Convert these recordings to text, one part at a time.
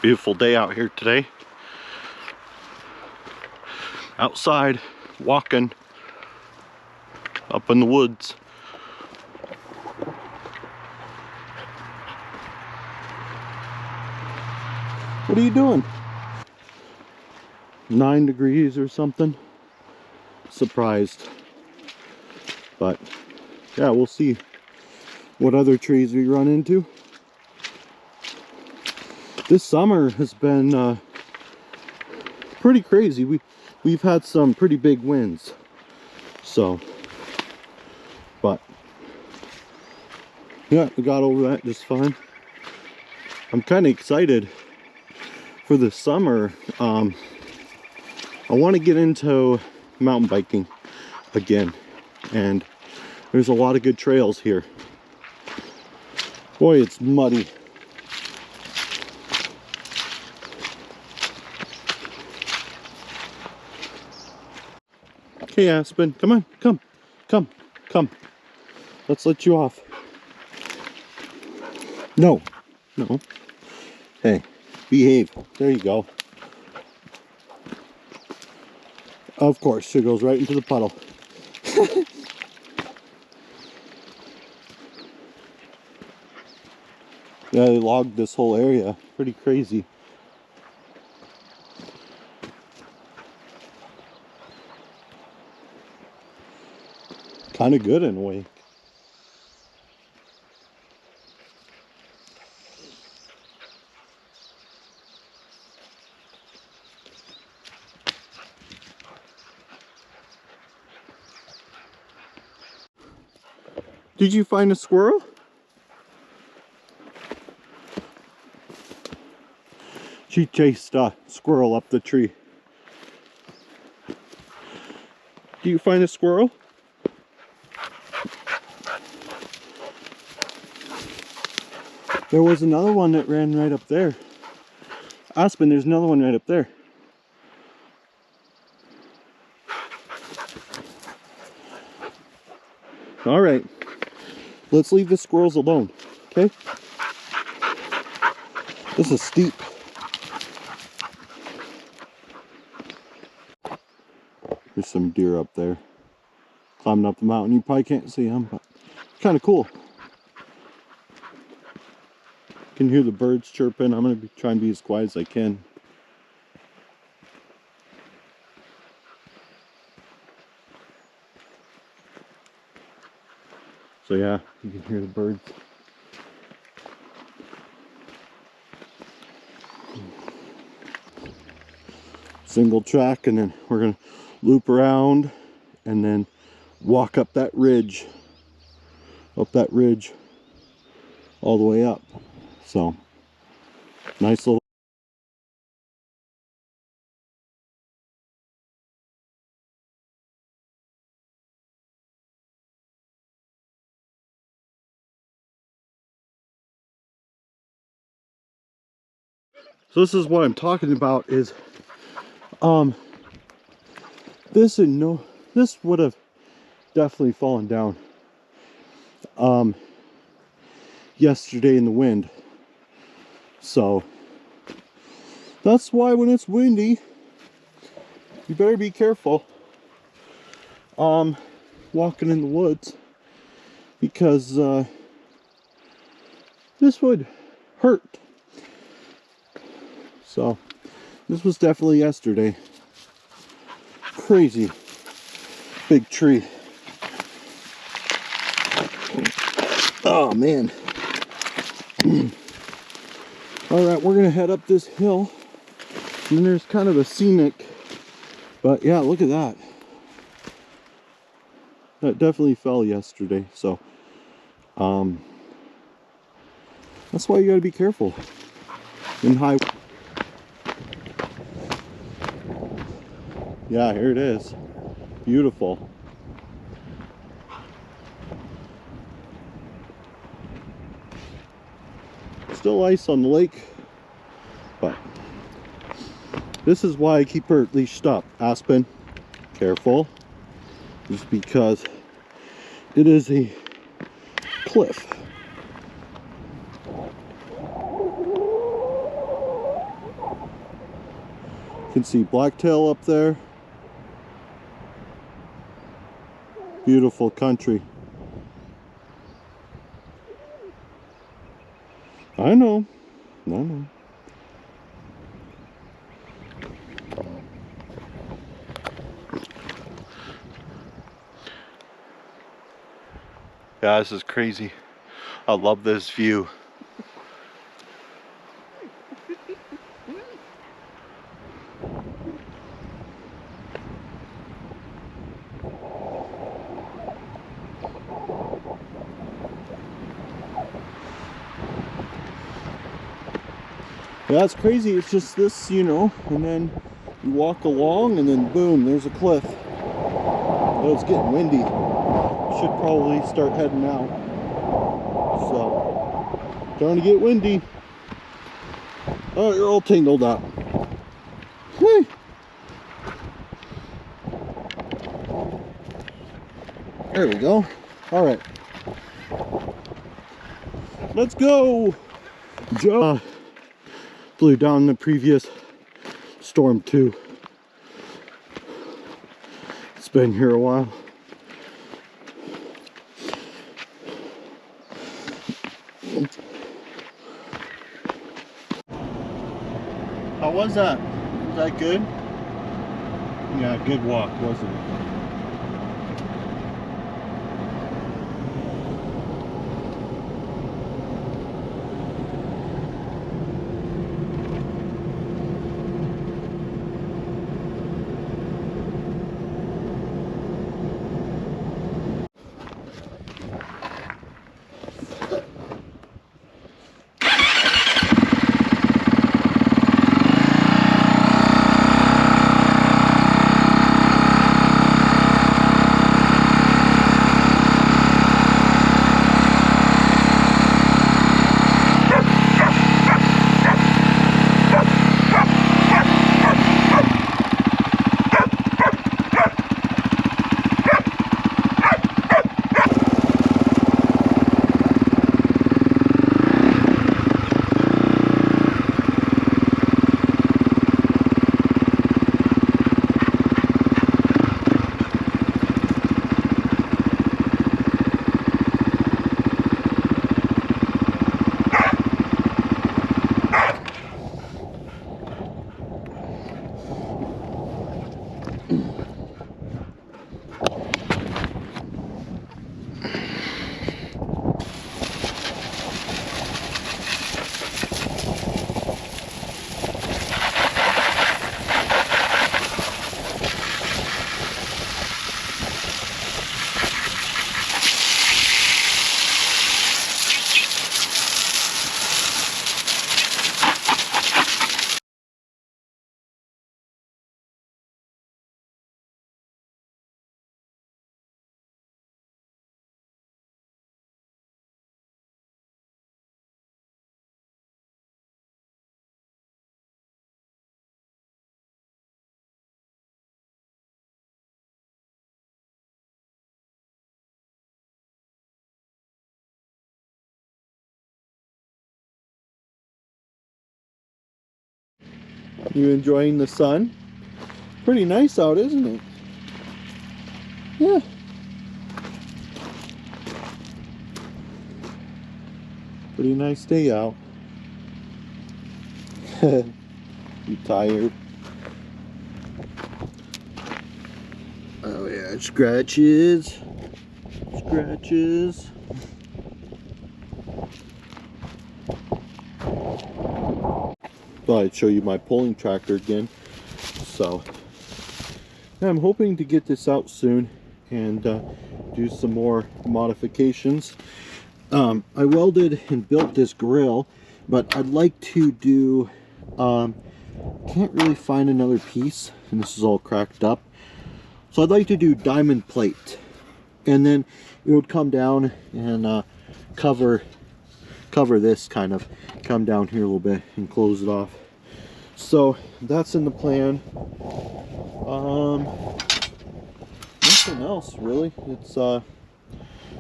Beautiful day out here today. Outside, walking up in the woods. What are you doing? 9 degrees or something. Surprised. But yeah, we'll see what other trees we run into. This summer has been pretty crazy. We've had some pretty big winds. So, but yeah, we got over that just fine. I'm kind of excited for the summer. I want to get into mountain biking again, and there's a lot of good trails here. Boy, it's muddy. Okay, Aspen, come on, come. Let's let you off. No. Hey, behave. There you go. Of course, she goes right into the puddle. Yeah, they logged this whole area. Pretty crazy. Kind of good in a way. Did you find a squirrel? She chased a squirrel up the tree. Do you find a squirrel? There was another one that ran right up there. Aspen, there's another one right up there. All right, let's leave the squirrels alone, okay? This is steep. There's some deer up there climbing up the mountain. You probably can't see them, but it's kind of cool. You can hear the birds chirping. I'm going to try and be as quiet as I can. So yeah, you can hear the birds. Single track, and then we're going to loop around and then walk up that ridge. All the way up. So, nice little. So this is what I'm talking about is, this would have definitely fallen down, yesterday in the wind. So, that's why when it's windy, you better be careful, walking in the woods, because, this would hurt. So, this was definitely yesterday. Crazy big tree. Oh man. All right, we're gonna head up this hill, and then there's kind of a scenic, but yeah, look at that. That definitely fell yesterday. So that's why you got to be careful in high. Yeah, here it is. Beautiful. Still ice on the lake, but this is why I keep her leashed up. Aspen, careful, just because it is a cliff. can see blacktail up there. Beautiful country. I know. I know. Yeah, this is crazy. I love this view. Yeah, it's crazy. It's just this, you know, and then you walk along and then boom, there's a cliff. Oh, it's getting windy. Should probably start heading out. So, starting to get windy. Oh, you're all tangled up. Hey. There we go. All right. Let's go. Joe blew down the previous storm too. It's been here a while. How was that? Was that good? Yeah, good walk, wasn't it? You enjoying the sun? Pretty nice out, isn't it? Yeah. Pretty nice day out. You tired? Oh yeah, scratches. Scratches. Thought I'd show you my pulling tractor again. So yeah, I'm hoping to get this out soon and do some more modifications. I welded and built this grill, but I'd like to do can't really find another piece, and this is all cracked up, so I'd like to do diamond plate, and then it would come down and cover this, kind of come down here a little bit and close it off. So that's in the plan. Nothing else really. It's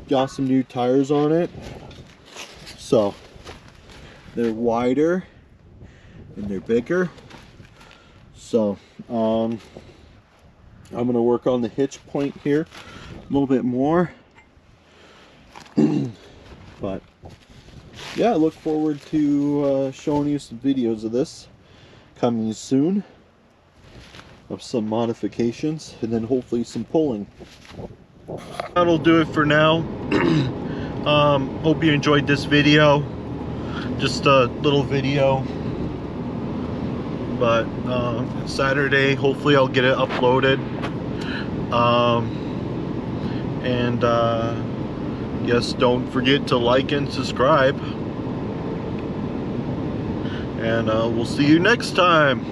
got some new tires on it, so they're wider and they're bigger, So I'm gonna work on the hitch point here a little bit more. But yeah, I look forward to showing you some videos of this coming soon, of some modifications, and then hopefully some pulling. That'll do it for now. Hope you enjoyed this video. Just a little video, but Saturday hopefully I'll get it uploaded. Yes, don't forget to like and subscribe, and we'll see you next time.